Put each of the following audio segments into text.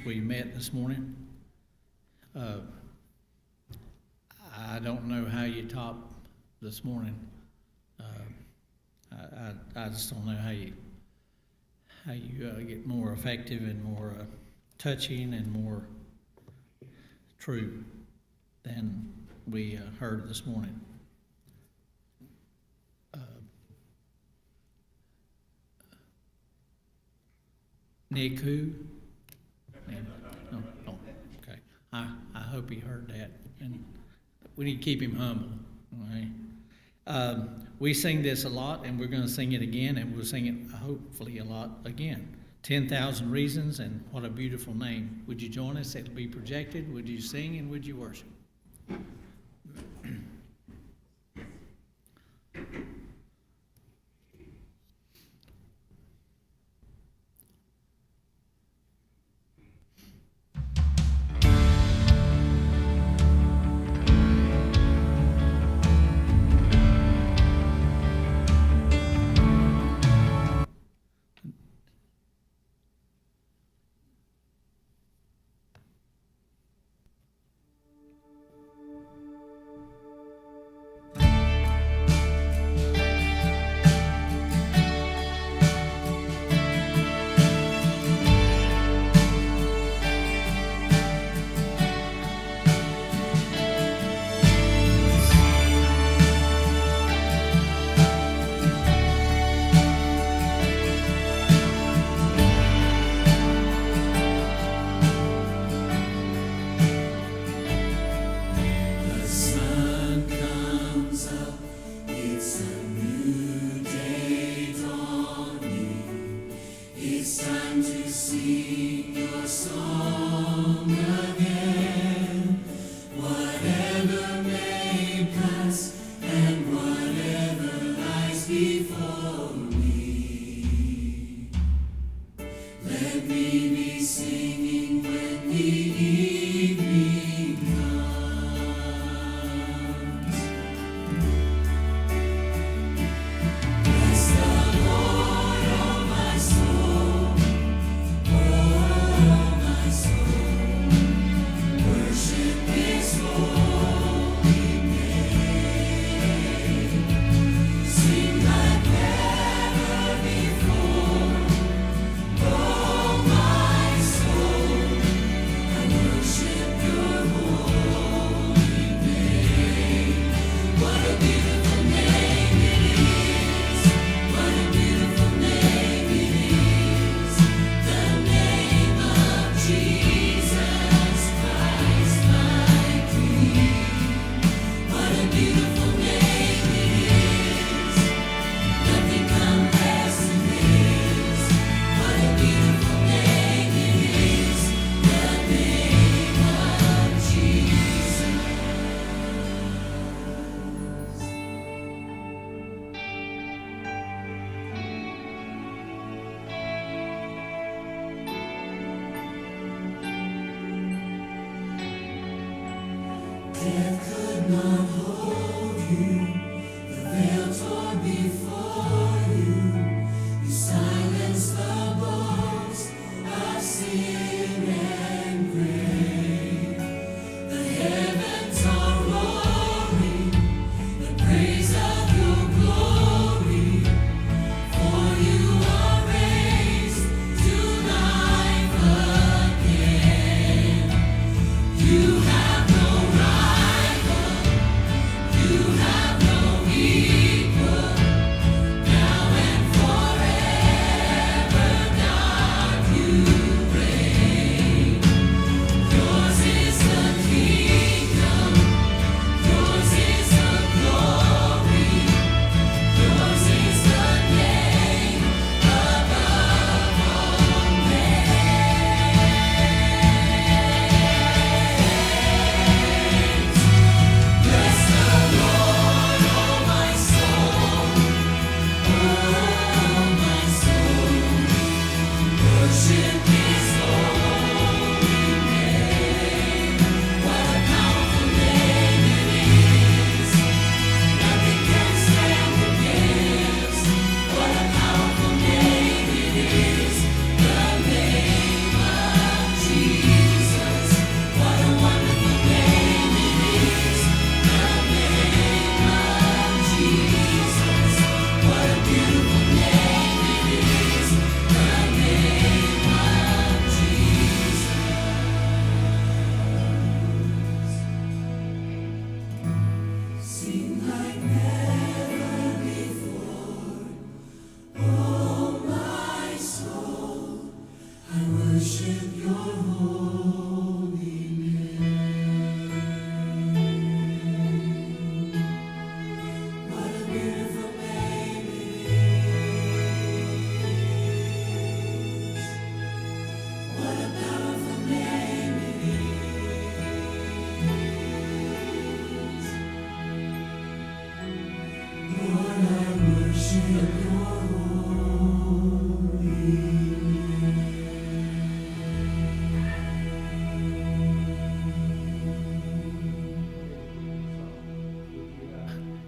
we met this morning. I don't know how you top this morning. I just don't know how you get more effective and more touching and more true than we heard this morning. Nick who? No, okay. I hope he heard that, and we need to keep him humble. All right. We sing this a lot, and we're going to sing it again, and we'll sing it hopefully a lot again. 10,000 Reasons, and what a beautiful name. Would you join us? It'll be projected. Would you sing and would you worship? You have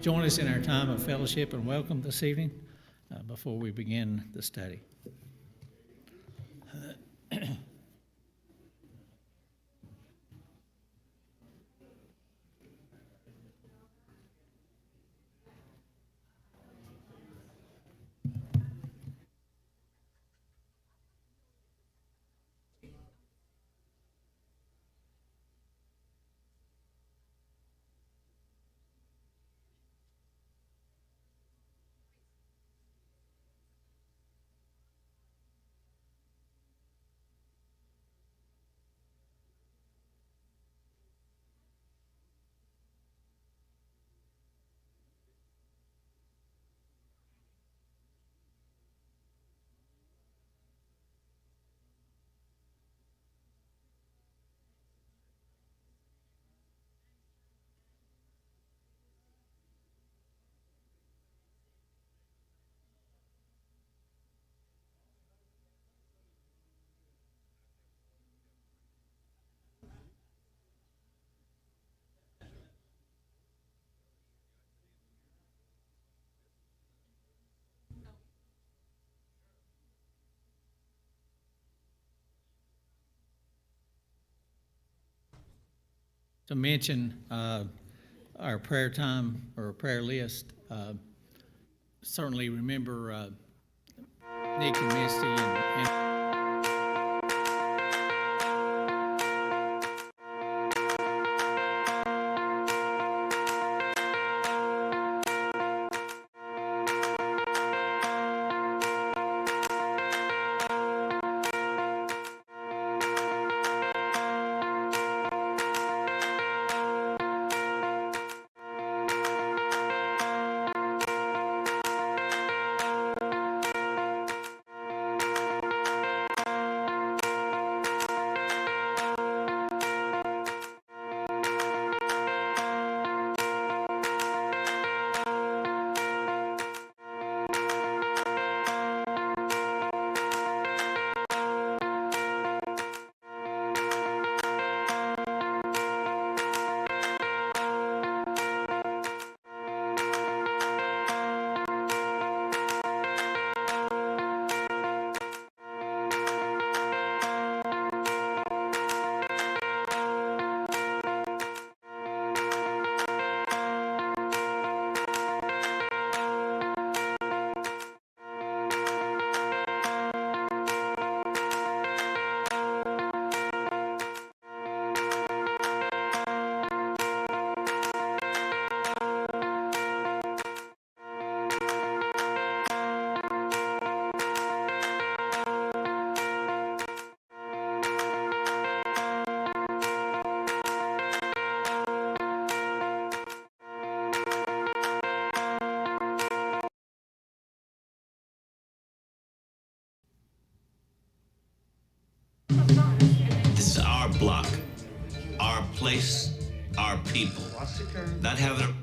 join us in our time of fellowship and welcome this evening before we begin the study. To mention our prayer time or prayer list, certainly remember Nick and Misty and This is our block, our place, our people. Not having a...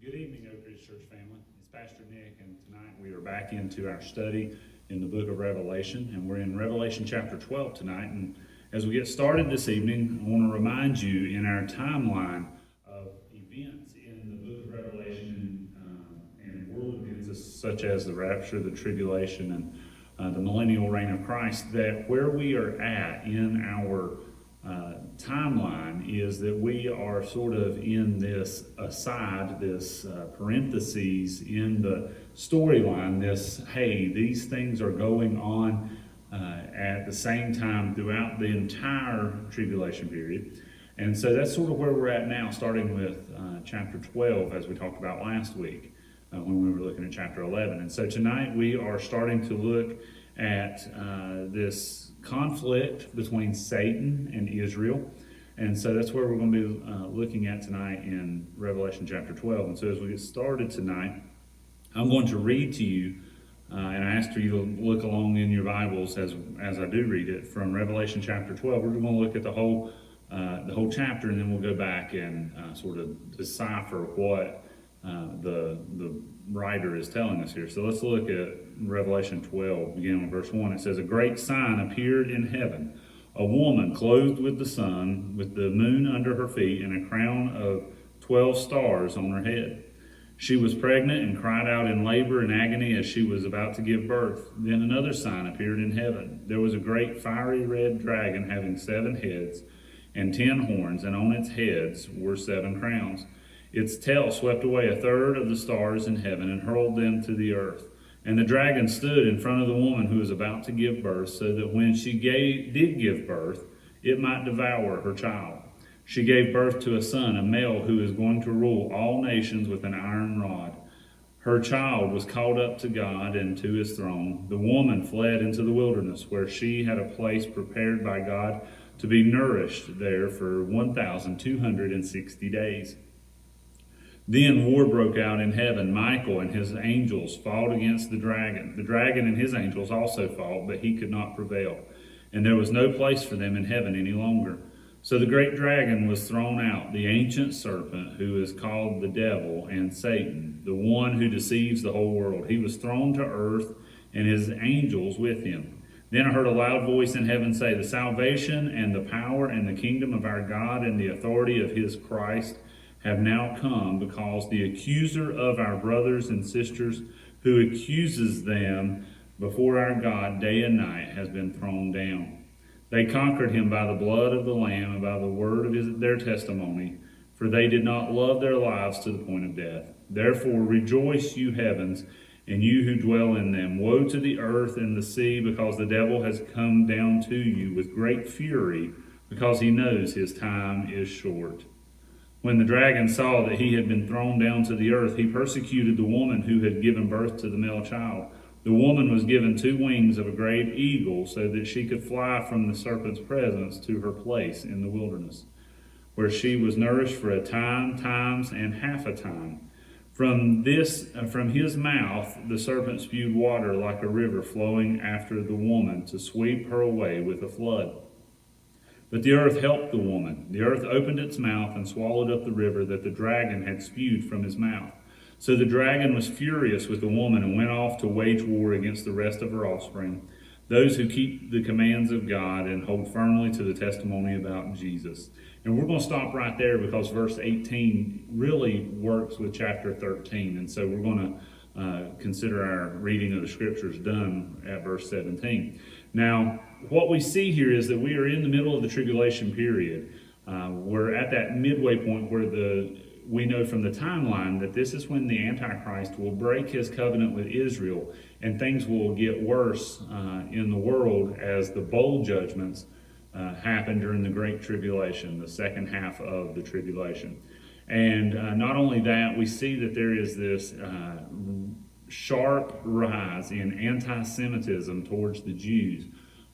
Good evening, Oak Ridge Church family. It's Pastor Nick, and tonight we are back into our study in the book of Revelation, and we're in Revelation chapter 12 tonight. And as we get started this evening, I want to remind you in our timeline of events in the book of Revelation and world events such as the rapture, the tribulation, and the millennial reign of Christ, that where we are at in our timeline is that we are sort of in this aside, this parentheses in the storyline, this, hey, these things are going on at the same time throughout the entire tribulation period. And so that's sort of where we're at now, starting with chapter 12, as we talked about last week when we were looking at chapter 11. And so tonight we are starting to look at this conflict between Satan and Israel. And so that's where we're going to be looking at tonight in Revelation chapter 12. And so as we get started tonight, I'm going to read to you, and I ask for you to look along in your Bibles as I do read it, from Revelation chapter 12. We're going to look at the whole the whole chapter, and then we'll go back and sort of decipher what the writer is telling us here. So let's look at Revelation 12, beginning with verse 1. It says, "A great sign appeared in heaven, a woman clothed with the sun, with the moon under her feet, and a crown of 12 stars on her head. She was pregnant and cried out in labor and agony as she was about to give birth. Then another sign appeared in heaven. There was a great fiery red dragon having 7 heads and 10 horns, and on its heads were 7 crowns. Its tail swept away 1/3 of the stars in heaven and hurled them to the earth. And the dragon stood in front of the woman who was about to give birth, so that when she did give birth, it might devour her child. She gave birth to a son, a male, who is going to rule all nations with an iron rod. Her child was caught up to God and to his throne. The woman fled into the wilderness, where she had a place prepared by God to be nourished there for 1,260 days. Then war broke out in heaven. Michael and his angels fought against the dragon. The dragon and his angels also fought, but he could not prevail. And there was no place for them in heaven any longer. So the great dragon was thrown out, the ancient serpent, who is called the devil and Satan, the one who deceives the whole world. He was thrown to earth, and his angels with him. Then I heard a loud voice in heaven say, "The salvation and the power and the kingdom of our God and the authority of his Christ have now come, because the accuser of our brothers and sisters, who accuses them before our God day and night, has been thrown down. They conquered him by the blood of the Lamb and by the word of their testimony, for they did not love their lives to the point of death. Therefore rejoice, you heavens, and you who dwell in them. Woe to the earth and the sea, because the devil has come down to you with great fury, because he knows his time is short." When the dragon saw that he had been thrown down to the earth, he persecuted the woman who had given birth to the male child. The woman was given 2 wings of a great eagle, so that she could fly from the serpent's presence to her place in the wilderness, where she was nourished for a time, times, and half a time. From his mouth the serpent spewed water like a river flowing after the woman, to sweep her away with a flood. But the earth helped the woman. The earth opened its mouth and swallowed up the river that the dragon had spewed from his mouth. So the dragon was furious with the woman and went off to wage war against the rest of her offspring, those who keep the commands of God and hold firmly to the testimony about Jesus. And we're going to stop right there, because verse 18 really works with chapter 13. And so we're going to consider our reading of the scriptures done at verse 17. Now, what we see here is that we are in the middle of the tribulation period. We're at that midway point where we know from the timeline that this is when the Antichrist will break his covenant with Israel, and things will get worse in the world as the bowl judgments happen during the Great Tribulation, the second half of the tribulation. And not only that, we see that there is this sharp rise in anti-Semitism towards the Jews,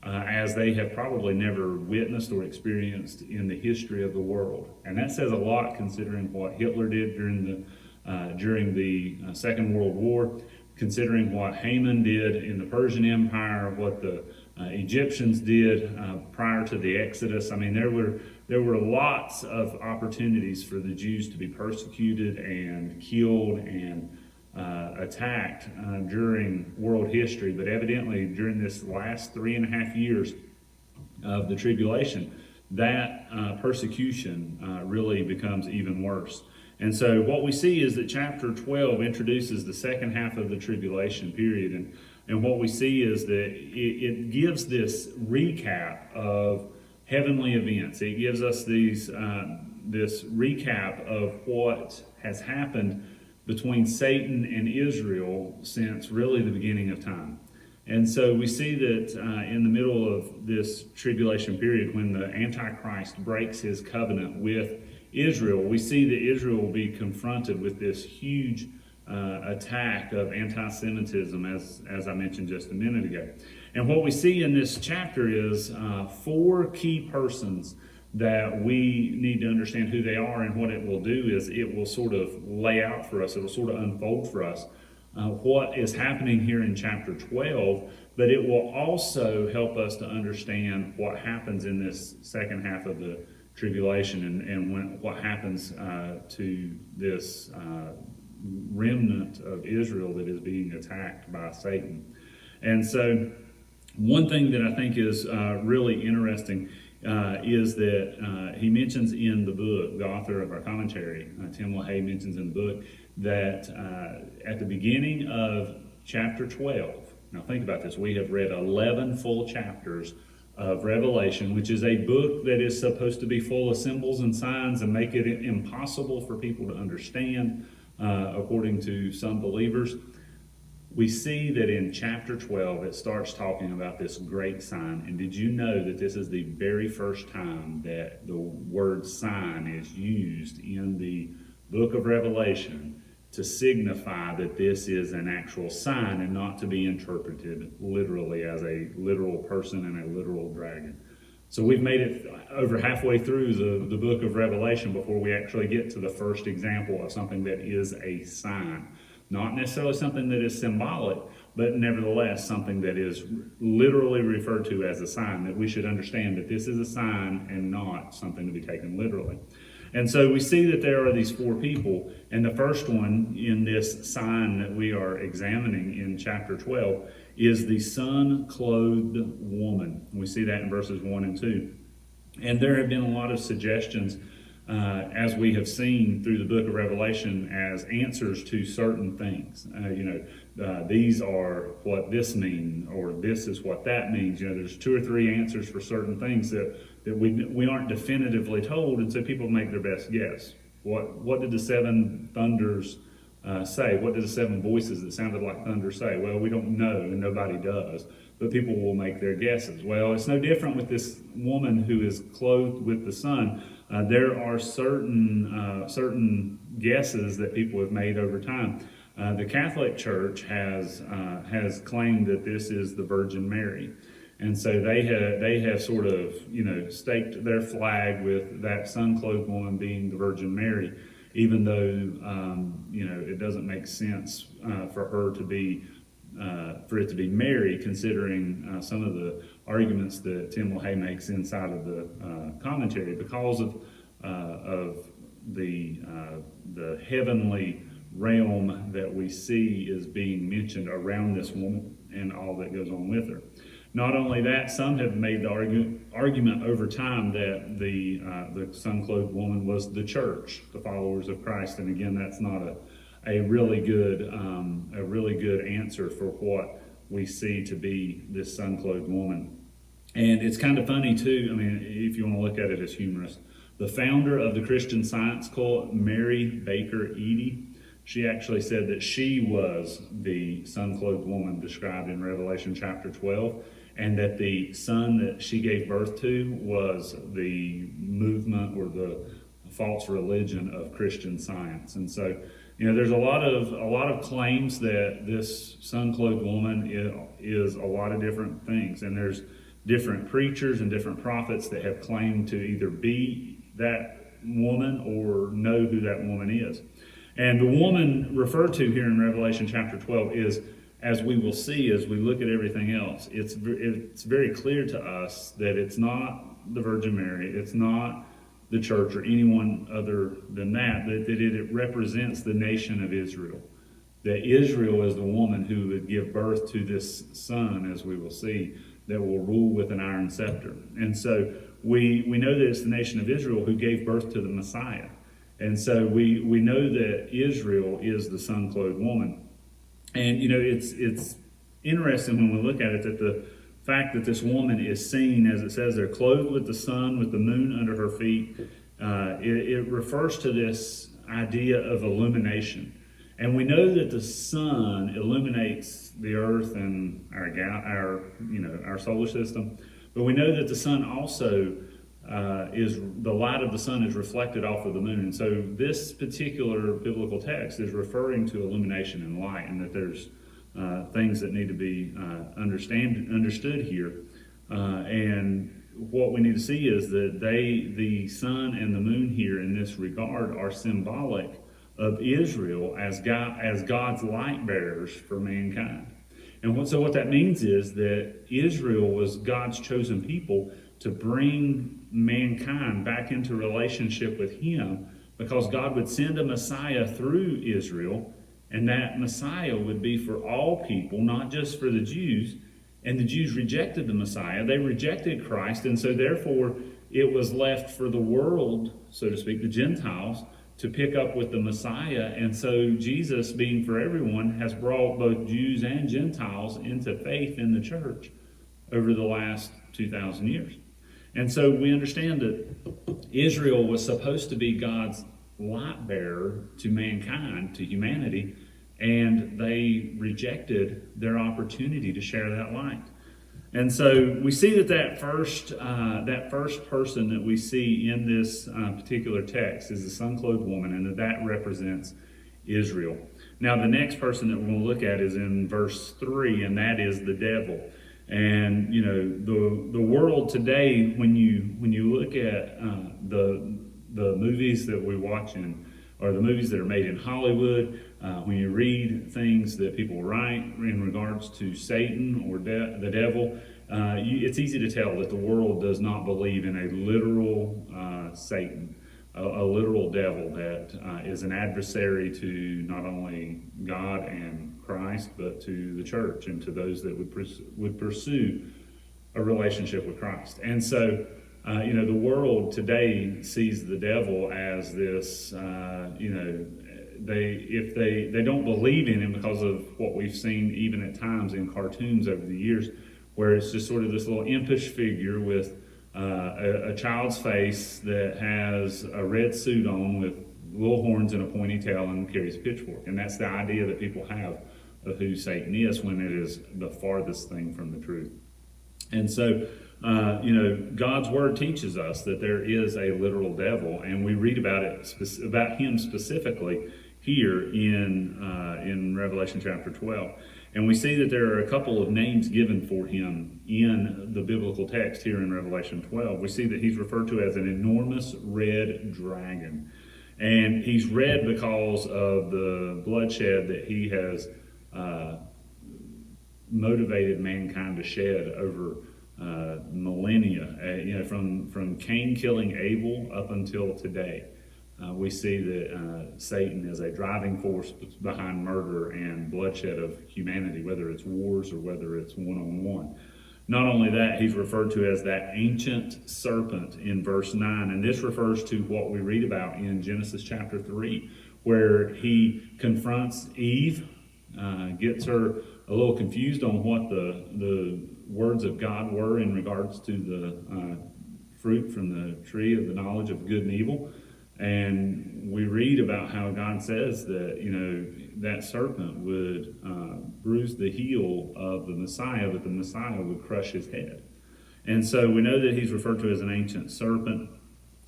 as they have probably never witnessed or experienced in the history of the world. And that says a lot, considering what Hitler did during the Second World War, considering what Haman did in the Persian Empire, what the Egyptians did prior to the Exodus. I mean, there were lots of opportunities for the Jews to be persecuted and killed and attacked during world history, but evidently during this last 3.5 years of the tribulation, that persecution really becomes even worse. And so what we see is that chapter 12 introduces the second half of the tribulation period, and what we see is that it gives this recap of heavenly events. It gives us this recap of what has happened between Satan and Israel since really the beginning of time. And so we see that in the middle of this tribulation period, when the Antichrist breaks his covenant with Israel, we see that Israel will be confronted with this huge attack of anti-Semitism, as I mentioned just a minute ago. And what we see in this chapter is 4 key persons that we need to understand who they are, and what it will do is it will sort of lay out for us, it will sort of unfold for us what is happening here in chapter 12, but it will also help us to understand what happens in this second half of the tribulation and what happens to this remnant of Israel that is being attacked by Satan. And so one thing that I think is really interesting is that he mentions in the book, the author of our commentary, Tim LaHaye, mentions in the book that at the beginning of chapter 12, now think about this, we have read 11 full chapters of Revelation, which is a book that is supposed to be full of symbols and signs and make it impossible for people to understand, according to some believers. We see that in chapter 12, it starts talking about this great sign. And did you know that this is the very first time that the word sign is used in the book of Revelation to signify that this is an actual sign and not to be interpreted literally as a literal person and a literal dragon? So we've made it over halfway through the book of Revelation before we actually get to the first example of something that is a sign. Not necessarily something that is symbolic, but nevertheless something that is literally referred to as a sign, that we should understand that this is a sign and not something to be taken literally. And so we see that there are these four people, and the first one in this sign that we are examining in chapter 12 is the sun-clothed woman. We see that in verses 1 and 2. And there have been a lot of suggestions, as we have seen through the book of Revelation, as answers to certain things. These are what this means, or this is what that means. There's 2 or 3 answers for certain things that we aren't definitively told, and so people make their best guess. What did the 7 thunders say? What did the 7 voices that sounded like thunder say? Well, we don't know, and nobody does, but people will make their guesses. Well, it's no different with this woman who is clothed with the sun. There are certain guesses that people have made over time. The Catholic Church has claimed that this is the Virgin Mary. And so they have sort of, staked their flag with that sun-clothed woman being the Virgin Mary, even though, it doesn't make sense for her to be, for it to be Mary, considering some of the arguments that Tim LaHaye makes inside of the commentary, because of the heavenly realm that we see is being mentioned around this woman and all that goes on with her. Not only that, some have made the argument over time that the sun-clothed woman was the church, the followers of Christ. And again, that's not a really good answer for what we see to be this sun-clothed woman. And it's kind of funny too. I mean, if you want to look at it as humorous, the founder of the Christian Science cult, Mary Baker Eddy, she actually said that she was the sun-clothed woman described in Revelation chapter 12, and that the son that she gave birth to was the movement or the false religion of Christian Science. And so, there's a lot of claims that this sun-clothed woman is a lot of different things, and there's different preachers and different prophets that have claimed to either be that woman or know who that woman is. And the woman referred to here in Revelation chapter 12 is, as we will see as we look at everything else, it's very clear to us that it's not the Virgin Mary, it's not the church or anyone other than that it represents the nation of Israel. That Israel is the woman who would give birth to this son, as we will see, that will rule with an iron scepter. And so we know that it's the nation of Israel who gave birth to the Messiah. And so we know that Israel is the sun-clothed woman. And, it's interesting when we look at it that the fact that this woman is seen, as it says there, clothed with the sun, with the moon under her feet, it refers to this idea of illumination. And we know that the sun illuminates the earth and our solar system, but we know that the sun also the light of the sun is reflected off of the moon. And so this particular biblical text is referring to illumination and light, and that there's things that need to be understood here. And what we need to see is that the sun and the moon here in this regard are symbolic of Israel as God's light bearers for mankind. And so what that means is that Israel was God's chosen people to bring mankind back into relationship with him, because God would send a Messiah through Israel, and that Messiah would be for all people, not just for the Jews. And the Jews rejected the Messiah. They rejected Christ, and so therefore it was left for the world, so to speak, the Gentiles, to pick up with the Messiah. And so Jesus, being for everyone, has brought both Jews and Gentiles into faith in the church over the last 2,000 years. And so we understand that Israel was supposed to be God's light bearer to mankind, to humanity, and they rejected their opportunity to share that light. And so we see that first person that we see in this particular text is the sun-clothed woman, and that represents Israel. Now, the next person that we're going to look at is in verse 3, and that is the devil. And you know, the world today, when you look at the movies that we watch or the movies that are made in Hollywood, when you read things that people write in regards to Satan or the devil, it's easy to tell that the world does not believe in a literal Satan, a literal devil that is an adversary to not only God and Christ, but to the church and to those that would pursue a relationship with Christ. And so, the world today sees the devil as this, they don't believe in him because of what we've seen even at times in cartoons over the years, where it's just sort of this little impish figure with a child's face that has a red suit on with little horns and a pointy tail and carries a pitchfork. And that's the idea that people have of who Satan is, when it is the farthest thing from the truth. And so, God's word teaches us that there is a literal devil, and we read about him specifically here in Revelation chapter 12. And we see that there are a couple of names given for him in the biblical text here in Revelation 12. We see that he's referred to as an enormous red dragon. And he's red because of the bloodshed that he has motivated mankind to shed over millennia, from Cain killing Abel up until today. We see that Satan is a driving force behind murder and bloodshed of humanity, whether it's wars or whether it's one-on-one. Not only that, he's referred to as that ancient serpent in verse 9, and this refers to what we read about in Genesis chapter 3, where he confronts Eve, gets her a little confused on what the words of God were in regards to the fruit from the tree of the knowledge of good and evil. And we read about how God says that, that serpent would bruise the heel of the Messiah, but the Messiah would crush his head. And so we know that he's referred to as an ancient serpent.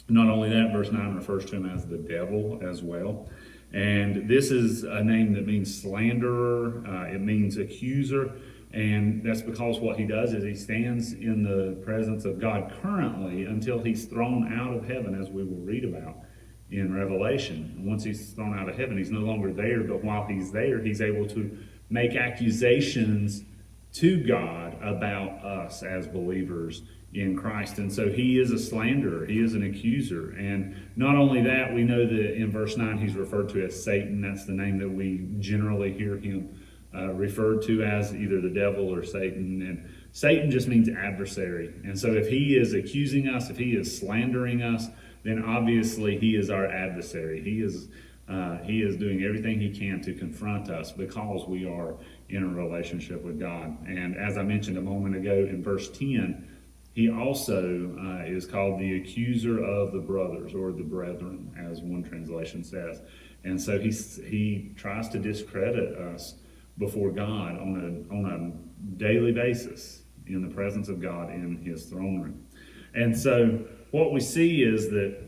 Not only that, verse 9 refers to him as the devil as well. And this is a name that means slanderer, it means accuser, and that's because what he does is he stands in the presence of God currently until he's thrown out of heaven, as we will read about in Revelation. Once he's thrown out of heaven, he's no longer there, but while he's there, he's able to make accusations to God about us as believers in Christ. And so he is a slanderer, he is an accuser. And not only that, we know that in verse 9 he's referred to as Satan. That's the name that we generally hear him referred to as, either the devil or Satan. And Satan just means adversary. And so if he is accusing us, if he is slandering us, then obviously he is our adversary. He is doing everything he can to confront us because we are in a relationship with God. And as I mentioned a moment ago in verse 10, he also is called the accuser of the brothers, or the brethren, as one translation says. And so he tries to discredit us before God on a daily basis in the presence of God in his throne room. And so what we see is that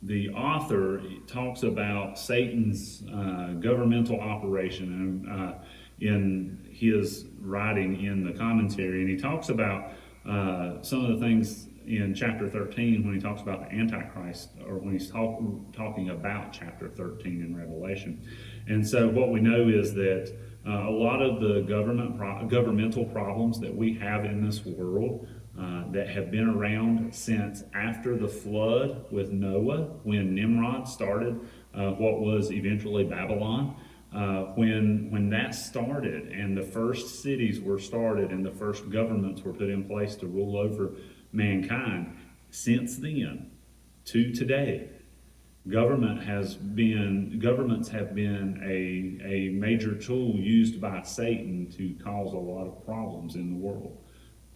the author talks about Satan's governmental operation in his writing in the commentary, and he talks about some of the things in chapter 13 when he talks about the Antichrist, or when he's talking about chapter 13 in Revelation. And so what we know is that a lot of the governmental problems that we have in this world that have been around since after the flood with Noah, when Nimrod started what was eventually Babylon, when that started and the first cities were started and the first governments were put in place to rule over mankind, since then to today, governments have been a major tool used by Satan to cause a lot of problems in the world.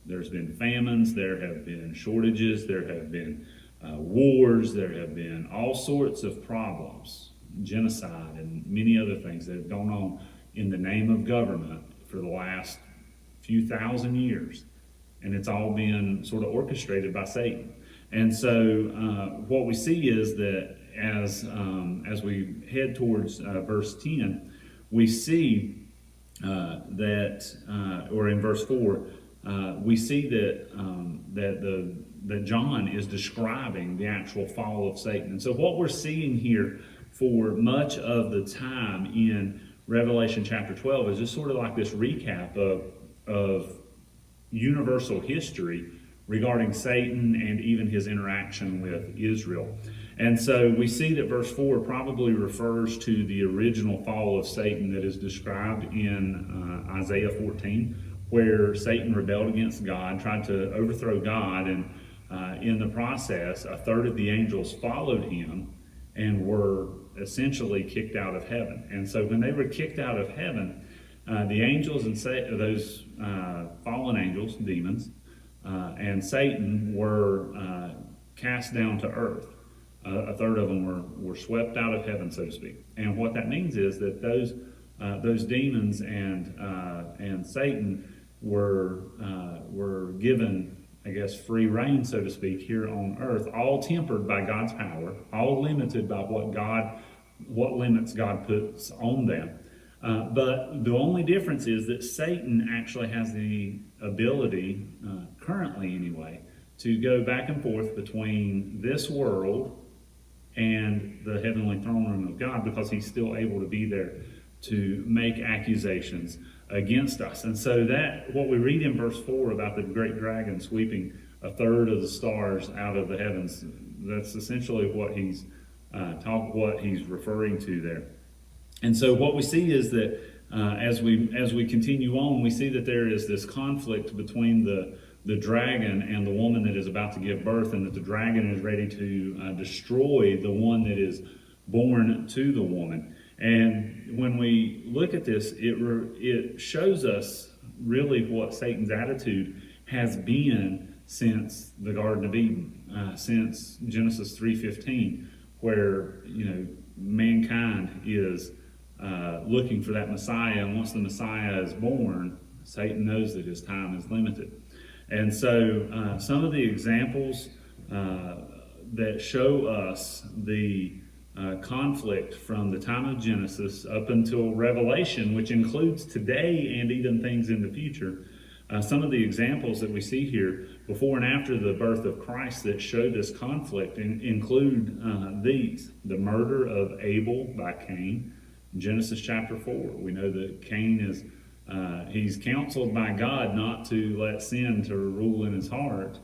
There's been famines, there have been shortages, there have been wars, there have been all sorts of problems, genocide and many other things that have gone on in the name of government for the last few thousand years. And it's all been sort of orchestrated by Satan. And so what we see is that as we head towards verse 10, we see or in verse 4, we see that John is describing the actual fall of Satan. And so what we're seeing here for much of the time in Revelation chapter 12 is just sort of like this recap of universal history regarding Satan and even his interaction with Israel. And so we see that verse 4 probably refers to the original fall of Satan that is described in Isaiah 14, where Satan rebelled against God, tried to overthrow God, and in the process, a third of the angels followed him and were essentially kicked out of heaven. And so when they were kicked out of heaven, the angels and those fallen angels, demons, and Satan were cast down to earth. A third of them were swept out of heaven, so to speak. And what that means is that those demons and Satan were given, I guess, free reign, so to speak, here on earth, all tempered by God's power, all limited by what limits God puts on them. But the only difference is that Satan actually has the ability, currently anyway, to go back and forth between this world and the heavenly throne room of God, because he's still able to be there to make accusations against us. And so that what we read in verse 4 about the great dragon sweeping a third of the stars out of the heavens, that's essentially what he's referring to there. And so what we see is that as we continue on, we see that there is this conflict between the dragon and the woman that is about to give birth, and that the dragon is ready to destroy the one that is born to the woman. And when we look at this, it shows us really what Satan's attitude has been since the Garden of Eden, since Genesis 3:15, where mankind is looking for that Messiah, and once the Messiah is born, Satan knows that his time is limited. And so some of the examples that show us the conflict from the time of Genesis up until Revelation, which includes today and even things in the future, some of the examples that we see here before and after the birth of Christ that show this conflict include these: the murder of Abel by Cain, Genesis chapter 4. We know that Cain is he's counseled by God not to let sin to rule in his heart,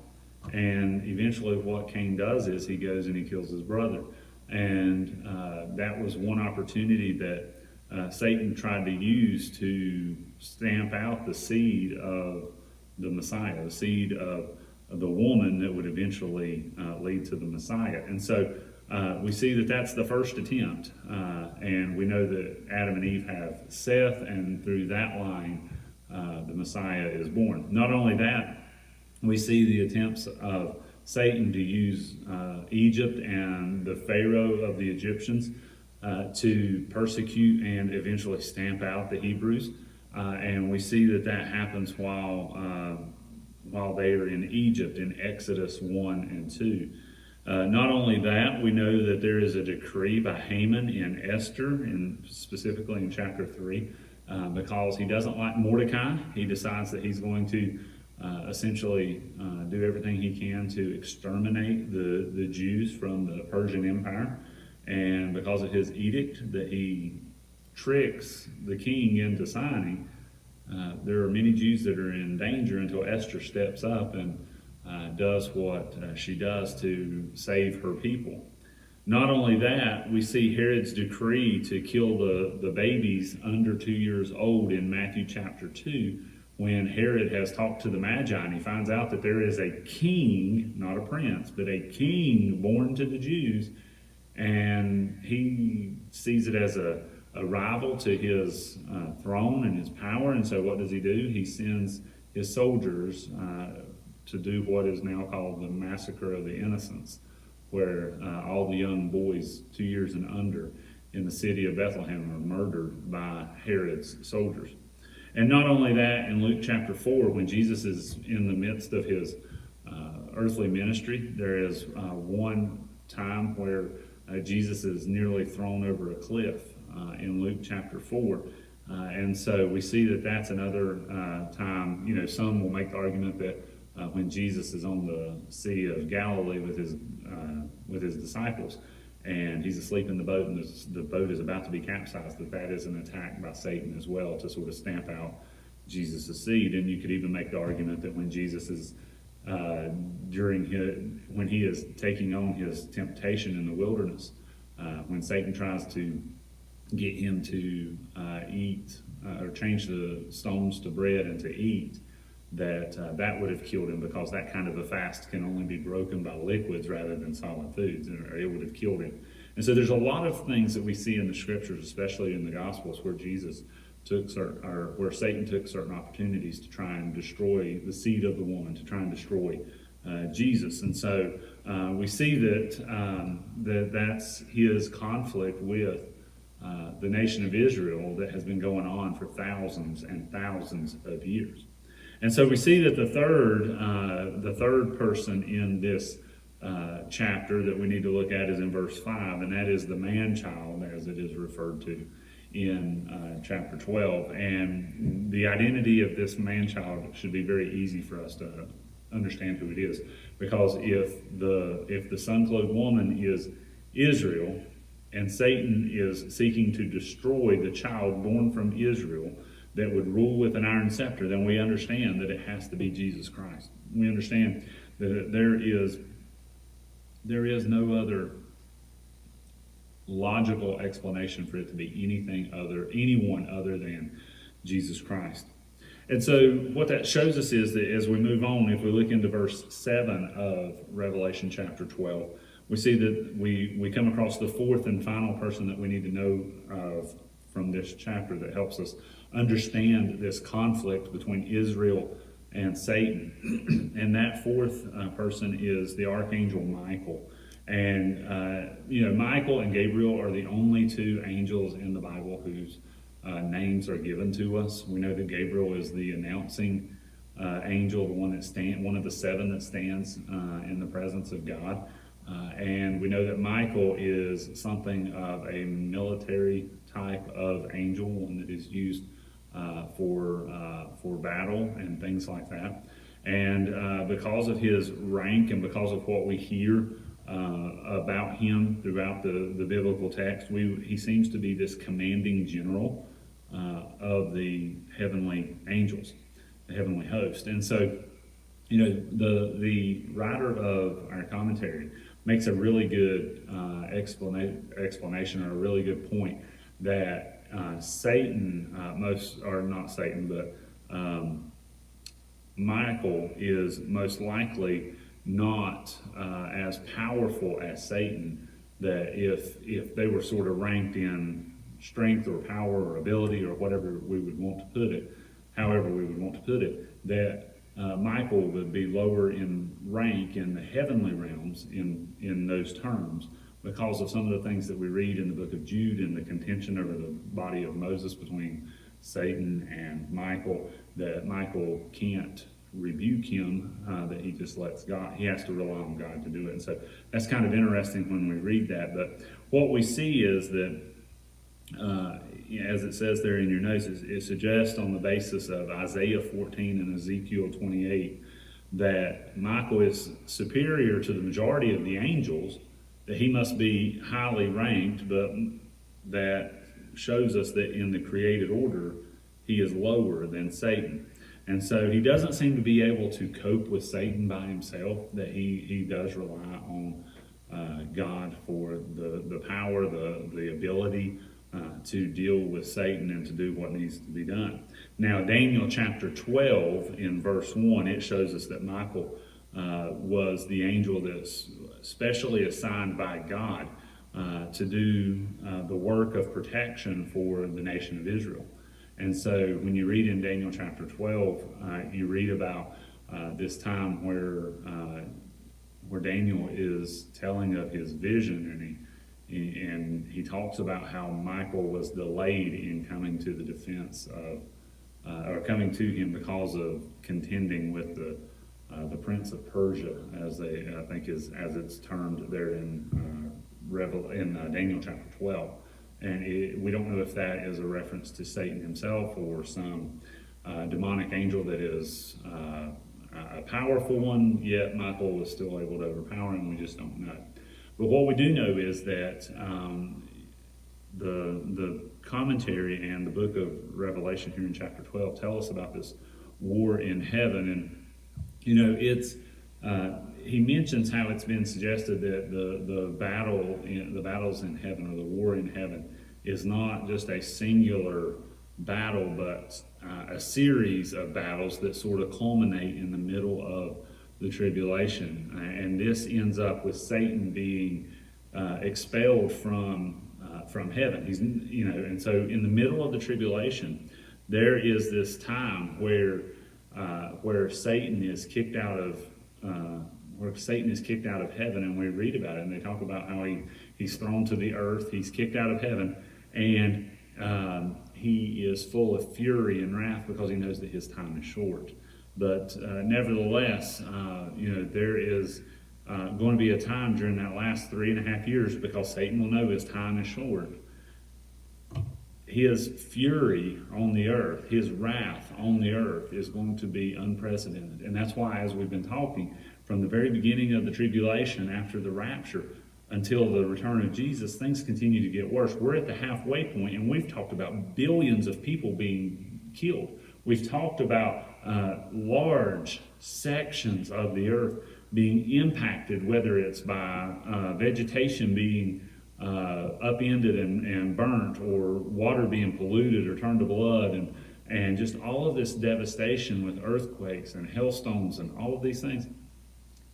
and eventually what Cain does is he goes and he kills his brother. And that was one opportunity that Satan tried to use to stamp out the seed of the Messiah, the seed of the woman that would eventually lead to the Messiah. And so we see that that's the first attempt. And we know that Adam and Eve have Seth, and through that line, the Messiah is born. Not only that, we see the attempts of Satan to use Egypt and the Pharaoh of the Egyptians to persecute and eventually stamp out the Hebrews. And we see that happens while they are in Egypt in Exodus 1 and 2. Not only that, we know that there is a decree by Haman in Esther, and specifically in chapter 3, because he doesn't like Mordecai. He decides that he's going to essentially do everything he can to exterminate the Jews from the Persian Empire. And because of his edict that he tricks the king into signing, there are many Jews that are in danger until Esther steps up and does what she does to save her people. Not only that, we see Herod's decree to kill the babies under 2 years old in Matthew chapter 2, when Herod has talked to the Magi and he finds out that there is a king, not a prince, but a king born to the Jews, and he sees it as a rival to his throne and his power. And so what does he do? He sends his soldiers to do what is now called the Massacre of the Innocents, where all the young boys 2 years and under in the city of Bethlehem are murdered by Herod's soldiers. And not only that, in Luke chapter 4, when Jesus is in the midst of his earthly ministry, there is one time where Jesus is nearly thrown over a cliff in Luke chapter 4. And so we see that that's another time. You know, some will make the argument that when Jesus is on the Sea of Galilee with his disciples, and he's asleep in the boat, and the boat is about to be capsized, that is an attack by Satan as well to sort of stamp out Jesus' seed. And you could even make the argument that when Jesus is when he is taking on his temptation in the wilderness, when Satan tries to get him to eat or change the stones to bread and to eat, that would have killed him, because that kind of a fast can only be broken by liquids rather than solid foods, or it would have killed him. And so there's a lot of things that we see in the scriptures, especially in the Gospels, where where Satan took certain opportunities to try and destroy the seed of the woman, to try and destroy Jesus. And so we see that's his conflict with the nation of Israel that has been going on for thousands and thousands of years. And so we see that the third person in this chapter that we need to look at is in verse 5, and that is the man-child, as it is referred to in chapter 12. And the identity of this man-child should be very easy for us to understand who it is, because if the sun-clothed woman is Israel, and Satan is seeking to destroy the child born from Israel that would rule with an iron scepter, then we understand that it has to be Jesus Christ. We understand that there is no other logical explanation for it to be anyone other than Jesus Christ. And so what that shows us is that as we move on, if we look into verse 7 of Revelation chapter 12, we see that we come across the fourth and final person that we need to know of from this chapter that helps us understand this conflict between Israel and Satan. And that fourth person is the archangel Michael. And, Michael and Gabriel are the only two angels in the Bible whose names are given to us. We know that Gabriel is the announcing angel, the one of the seven that stands in the presence of God. And we know that Michael is something of a military type of angel, one that is used for battle and things like that. And because of his rank and because of what we hear about him throughout the biblical text, he seems to be this commanding general of the heavenly angels, the heavenly host. And so, the writer of our commentary makes a really good explanation, or a really good point, that Michael is most likely not as powerful as Satan. That if they were sort of ranked in strength or power or ability or whatever we would want to put it, however we would want to put it, that Michael would be lower in rank in the heavenly realms in those terms, because of some of the things that we read in the book of Jude and the contention over the body of Moses between Satan and Michael, that Michael can't rebuke him, that he just lets God, he has to rely on God to do it. And so that's kind of interesting when we read that. But what we see is that, as it says there in your notes, it suggests on the basis of Isaiah 14 and Ezekiel 28 that Michael is superior to the majority of the angels, that he must be highly ranked, but that shows us that in the created order, he is lower than Satan. And so he doesn't seem to be able to cope with Satan by himself, that he does rely on God for the power, the ability to deal with Satan and to do what needs to be done. Now, Daniel chapter 12, in verse 1, it shows us that Michael was the angel that's specially assigned by God to do the work of protection for the nation of Israel. And so when you read in Daniel chapter 12, you read about this time where Daniel is telling of his vision, and he talks about how Michael was delayed in coming to the defense of, or coming to him because of contending with the prince of Persia, as I think as it's termed there in Daniel chapter 12. And we don't know if that is a reference to Satan himself or some demonic angel that is a powerful one, yet Michael was still able to overpower him. We just don't know. But what we do know is that the commentary and the book of Revelation here in chapter 12 tell us about this war in heaven. And, you know, he mentions how it's been suggested that the battles in heaven, or the war in heaven, is not just a singular battle, but a series of battles that sort of culminate in the middle of the tribulation. And this ends up with Satan being expelled from heaven. He's, you know, and so in the middle of the tribulation, there is this time where Satan is kicked out of heaven, and we read about it, and they talk about how he's thrown to the earth, he's kicked out of heaven, and he is full of fury and wrath because he knows that his time is short. But nevertheless, there is going to be a time during that last 3.5 years, because Satan will know his time is short. His fury on the earth, his wrath on the earth is going to be unprecedented. And that's why, as we've been talking, from the very beginning of the tribulation after the rapture until the return of Jesus, things continue to get worse. We're at the halfway point, and we've talked about billions of people being killed. We've talked about large sections of the earth being impacted, whether it's by vegetation being upended and burnt, or water being polluted or turned to blood, and just all of this devastation with earthquakes and hailstones and all of these things.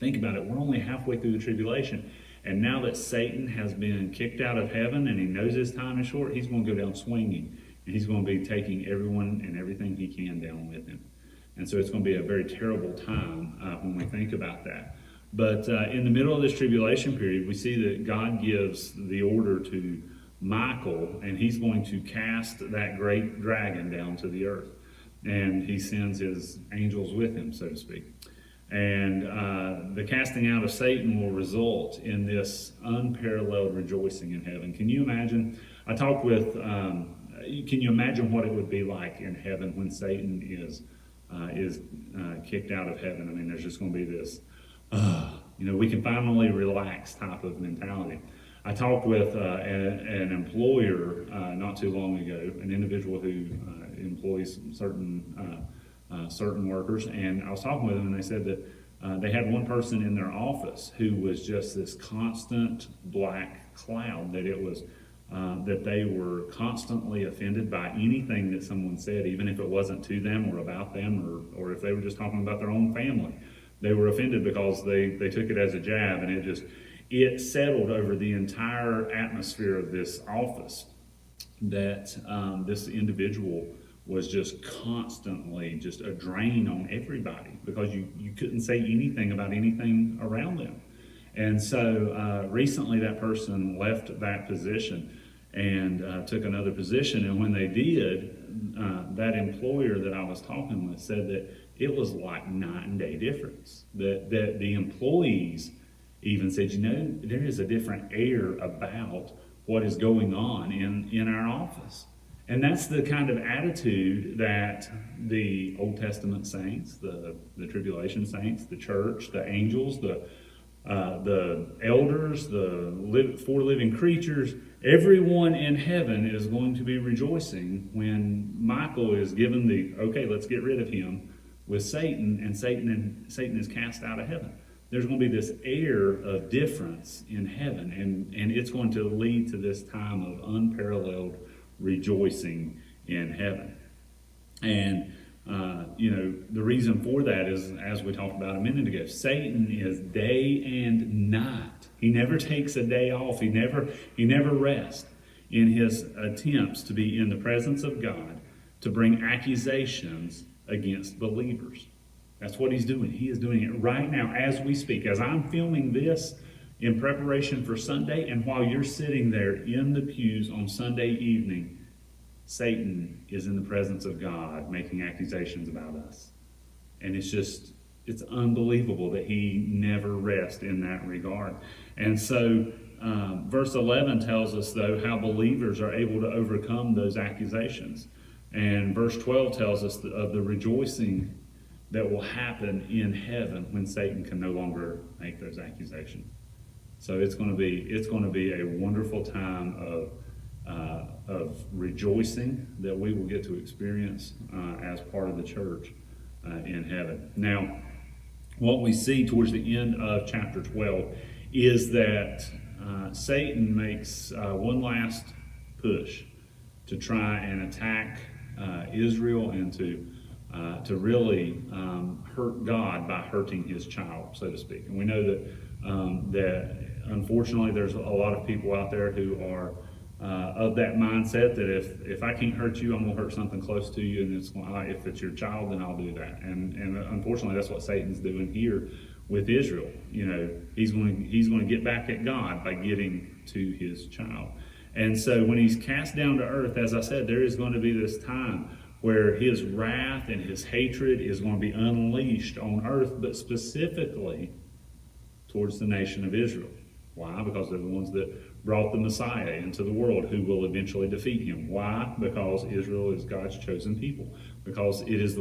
Think about it. We're only halfway through the tribulation. And now that Satan has been kicked out of heaven and he knows his time is short, he's going to go down swinging. And he's going to be taking everyone and everything he can down with him. And so it's going to be a very terrible time when we think about that. But in the middle of this tribulation period, we see that God gives the order to Michael, and he's going to cast that great dragon down to the earth. And he sends his angels with him, so to speak. And the casting out of Satan will result in this unparalleled rejoicing in heaven. Can you imagine? I talked with, can you imagine what it would be like in heaven when Satan is kicked out of heaven? I mean, there's just going to be this, we can finally relax type of mentality. I talked with an employer not too long ago, an individual who employs certain workers, and I was talking with them, and they said that they had one person in their office who was just this constant black cloud, that it was that they were constantly offended by anything that someone said, even if it wasn't to them or about them, or if they were just talking about their own family. They were offended because they took it as a jab, and it settled over the entire atmosphere of this office, that this individual was just constantly just a drain on everybody, because you couldn't say anything about anything around them. And so recently that person left that position and took another position. And when they did, that employer that I was talking with said that it was like night and day difference. That the employees even said, there is a different air about what is going on in our office. And that's the kind of attitude that the Old Testament saints, the tribulation saints, the church, the angels, the the elders, the four living creatures, everyone in heaven is going to be rejoicing when Michael is given the, okay, let's get rid of him with Satan, and Satan is cast out of heaven. There's going to be this air of difference in heaven, and it's going to lead to this time of unparalleled rejoicing in heaven. And the reason for that is, as we talked about a minute ago, Satan is day and night. He never takes a day off. He never rests in his attempts to be in the presence of God, to bring accusations against believers. That's what he's doing. He is doing it right now as we speak. As I'm filming this in preparation for Sunday, and while you're sitting there in the pews on Sunday evening, Satan is in the presence of God making accusations about us. And it's unbelievable that he never rests in that regard. And so verse 11 tells us, though, how believers are able to overcome those accusations. And verse 12 tells us of the rejoicing that will happen in heaven when Satan can no longer make those accusations. So it's going to be a wonderful time of rejoicing that we will get to experience as part of the church in heaven. Now, what we see towards the end of chapter 12 is that Satan makes one last push to try and attack Israel and to really hurt God by hurting his child, so to speak. And we know that unfortunately there's a lot of people out there who are of that mindset that if I can't hurt you, I'm going to hurt something close to you, and if it's your child, then I'll do that. And unfortunately, that's what Satan's doing here with Israel. He's going to get back at God by getting to his child. And so when he's cast down to earth, as I said, there is going to be this time where his wrath and his hatred is going to be unleashed on earth, but specifically towards the nation of Israel. Why? Because they're the ones that brought the Messiah into the world, who will eventually defeat him. Why? Because Israel is God's chosen people. Because those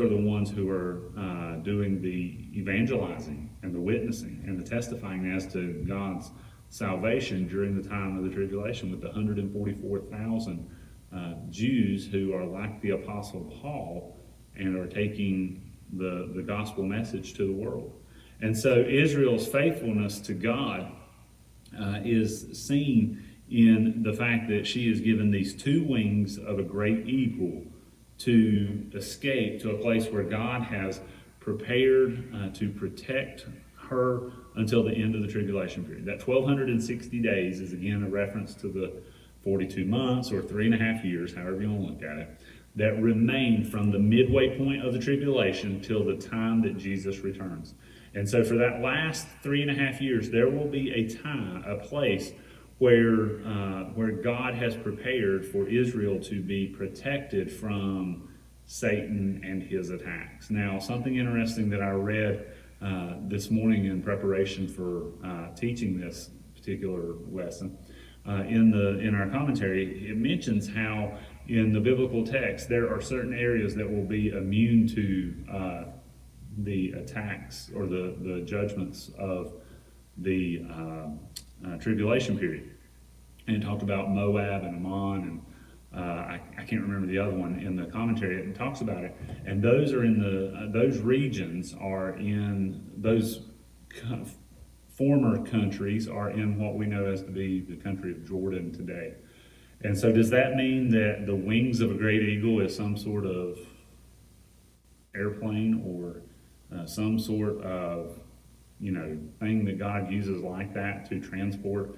are the ones who are doing the evangelizing and the witnessing and the testifying as to God's salvation during the time of the tribulation, with the 144,000 Jews who are like the Apostle Paul and are taking the gospel message to the world. And so Israel's faithfulness to God is seen in the fact that she is given these two wings of a great eagle to escape to a place where God has prepared to protect her until the end of the tribulation period. That 1,260 days is again a reference to the 42 months or 3.5 years, however you want to look at it, that remain from the midway point of the tribulation till the time that Jesus returns. And so for that last 3.5 years, there will be a place where God has prepared for Israel to be protected from Satan and his attacks. Now, something interesting that I read this morning in preparation for teaching this particular lesson, in our commentary, it mentions how in the biblical text there are certain areas that will be immune to the attacks or the judgments of the tribulation period. And it talked about Moab and Ammon, and I can't remember the other one in the commentary. It talks about it, and those are in those regions are in those former countries are in what we know as to be the country of Jordan today. And so does that mean that the wings of a great eagle is some sort of airplane or some sort of thing that God uses like that to transport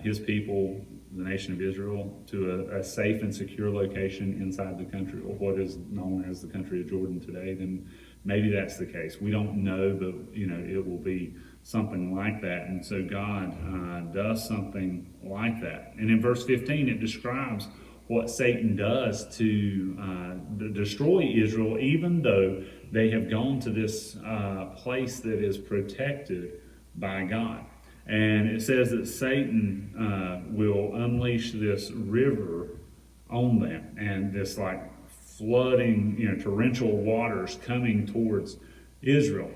his people, the nation of Israel, to a safe and secure location inside the country, or what is known as the country of Jordan today? Then maybe that's the case. We don't know, but it will be something like that. And so God does something like that. And in verse 15, it describes what Satan does to destroy Israel, even though they have gone to this place that is protected by God. And it says that Satan will unleash this river on them, and this flooding, torrential waters coming towards Israel.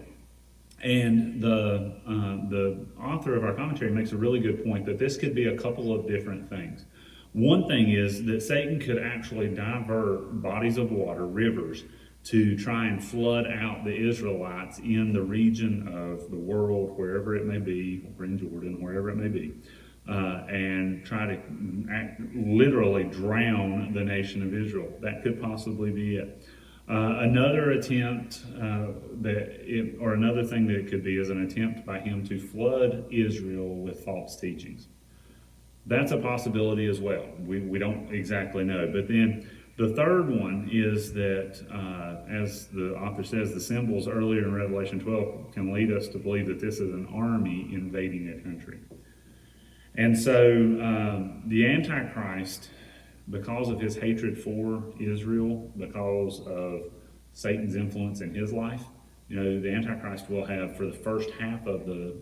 And the author of our commentary makes a really good point that this could be a couple of different things. One thing is that Satan could actually divert bodies of water, rivers, to try and flood out the Israelites in the region of the world, wherever it may be, or in Jordan, wherever it may be, and try to literally drown the nation of Israel. That could possibly be it. Another attempt or another thing that it could be is an attempt by him to flood Israel with false teachings. That's a possibility as well. We don't exactly know. But then the third one is that, as the author says, the symbols earlier in Revelation 12 can lead us to believe that this is an army invading a country. And so the Antichrist, because of his hatred for Israel, because of Satan's influence in his life, the Antichrist will have, for the first half of the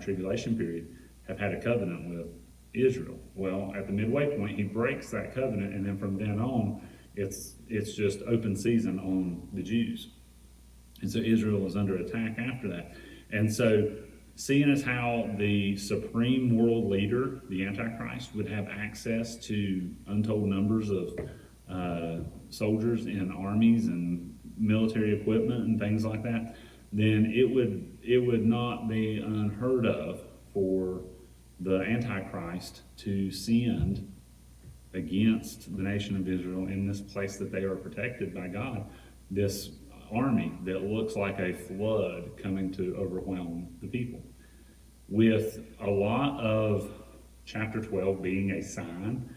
tribulation period, have had a covenant with Israel. Well, at the midway point, he breaks that covenant, and then from then on, it's just open season on the Jews. And so Israel is under attack after that. And so, seeing as how the supreme world leader, the Antichrist, would have access to untold numbers of soldiers and armies and military equipment and things like that, then it would not be unheard of for the Antichrist to send against the nation of Israel in this place that they are protected by God, this army that looks like a flood coming to overwhelm the people. With a lot of chapter 12 being a sign,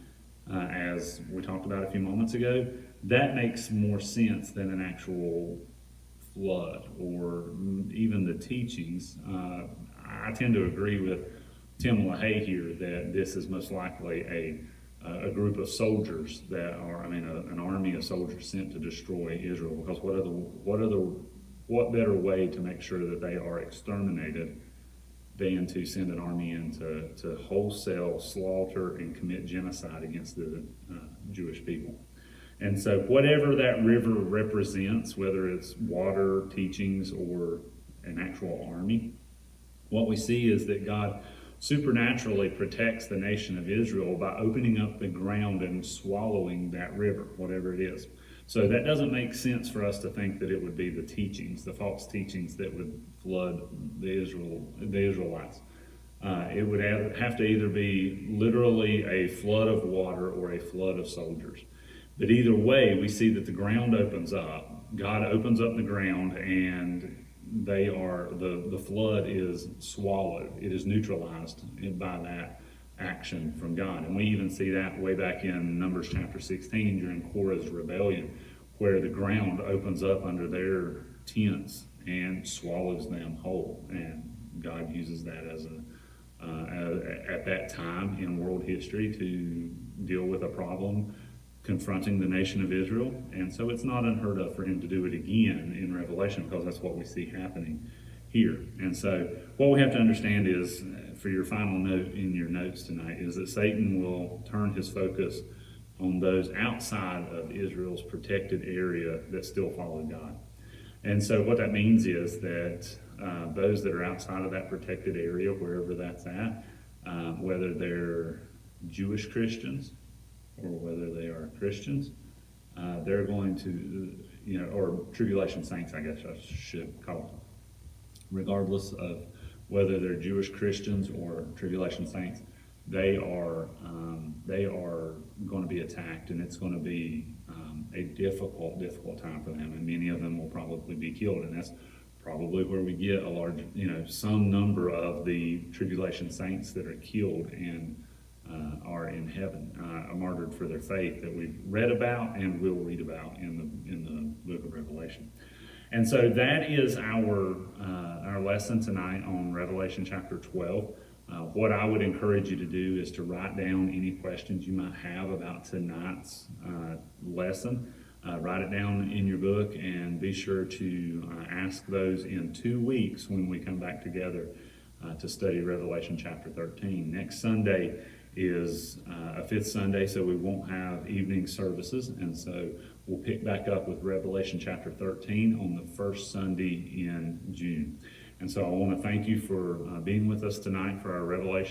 as we talked about a few moments ago, that makes more sense than an actual flood or even the teachings. I tend to agree with Tim LaHaye here that this is most likely a group of soldiers that are, an army of soldiers sent to destroy Israel. Because what better way to make sure that they are exterminated than to send an army in to wholesale slaughter and commit genocide against the Jewish people. And so whatever that river represents, whether it's water, teachings, or an actual army, what we see is that God supernaturally protects the nation of Israel by opening up the ground and swallowing that river, whatever it is. So that doesn't make sense for us to think that it would be the teachings, the false teachings that would flood the Israelites. It would have to either be literally a flood of water or a flood of soldiers. But either way, we see that the ground opens up. God opens up the ground, and the flood is swallowed. It is neutralized by that action from God. And we even see that way back in Numbers chapter 16 during Korah's rebellion, where the ground opens up under their tents and swallows them whole. And God uses that as at that time in world history to deal with a problem confronting the nation of Israel. And so it's not unheard of for him to do it again in Revelation, because that's what we see happening here. And so what we have to understand is, for your final note in your notes tonight, is that Satan will turn his focus on those outside of Israel's protected area that still follow God. And so what that means is that those that are outside of that protected area, wherever that's at, whether they're Jewish Christians or whether they are Christians, they're going to, or tribulation saints, I guess I should call them. Regardless of whether they're Jewish Christians or tribulation saints, they are going to be attacked, and it's going to be a difficult time for them, and many of them will probably be killed. And that's probably where we get a large, some number of the tribulation saints that are killed and are in heaven, are martyred for their faith, that we've read about and will read about in the book of Revelation. And so that is our lesson tonight on Revelation chapter 12. What I would encourage you to do is to write down any questions you might have about tonight's lesson. Write it down in your book, and be sure to ask those in 2 weeks when we come back together to study Revelation chapter 13. Next Sunday is a fifth Sunday, so we won't have evening services, and so we'll pick back up with Revelation chapter 13 on the first Sunday in June. And so I want to thank you for being with us tonight for our Revelation